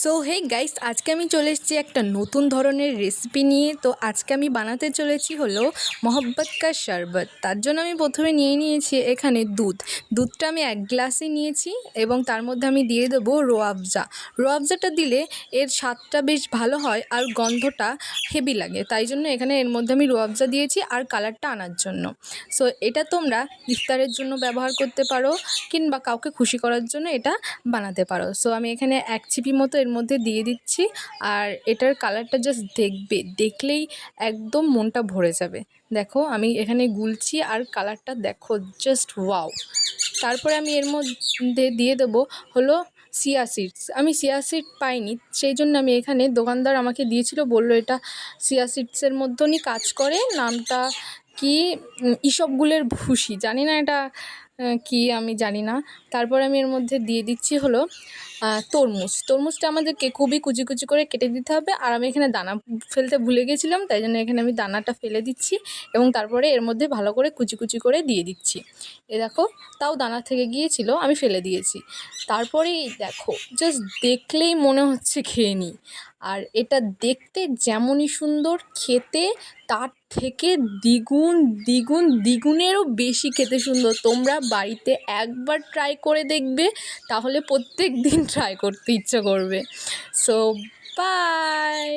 So hey guys, আজকে আমি চলে এসেছি একটা নতুন ধরনের রেসিপি নিয়ে। তো আজকে আমি বানাতে চলেছি হলো মহব্বত কা শরবত। তার জন্য আমি প্রথমে নিয়েছি এখানে দুধটা আমি 1 গ্লাসই নিয়েছি এবং তার মধ্যে আমি দিয়ে দেবো রোয়াবজাটা দিলে এর স্বাদটা বেশ ভালো হয় আর গন্ধটা হেভি লাগে, তাই জন্য এখানে এর মধ্যে আমি রোয়াবজা দিয়েছি আর কালারটা আনার জন্য। সো এটা তোমরা ইফতারের জন্য ব্যবহার করতে পারো কিংবা কাউকে খুশি করার জন্য এটা বানাতে পারো। সো আমি এখানে 1 চিপি মতো এর মধ্যে দিয়ে দিচ্ছি আর এটার কালারটা জাস্ট দেখলেই একদম মনটা ভরে যাবে। দেখো আমি এখানে গুলছি আর কালারটা দেখো, জাস্ট ওয়াও। তারপরে আমি এর মধ্যে দিয়ে দেবো হলো চিয়া সিডস। আমি চিয়া সিড পাইনি, সেই জন্য আমি এখানে দোকানদার আমাকে দিয়েছিল, বললো এটা চিয়া সিডসের মধ্যনই কাজ করে, নামটা কি ইসবগুলের ভুসি, জানি না এটা কি, আমি জানি না। তারপর আমি এর মধ্যে দিয়ে দিচ্ছি হলো তরমুজটা আমাদেরকে খুবই কুচি কুচি করে কেটে দিতে হবে। আর আমি এখানে দানা ফেলতে ভুলে গেছিলাম, তাই জন্য এখানে আমি দানাটা ফেলে দিচ্ছি এবং তারপরে এর মধ্যে ভালো করে কুচি কুচি করে দিয়ে দিচ্ছি। এ দেখো, তাও দানা থেকে গিয়েছিল, আমি ফেলে দিয়েছি। তারপরেই দেখো, জাস্ট দেখলেই মনে হচ্ছে খেয়ে নিই। আর এটা দেখতে যেমনই সুন্দর, খেতে তার থেকে দ্বিগুণেরও বেশি খেতে সুন্দর। তোমরা বাড়িতে একবার ট্রাই করে দেখবে, তাহলে প্রত্যেক দিন ট্রাই করতে ইচ্ছে করবে। So by.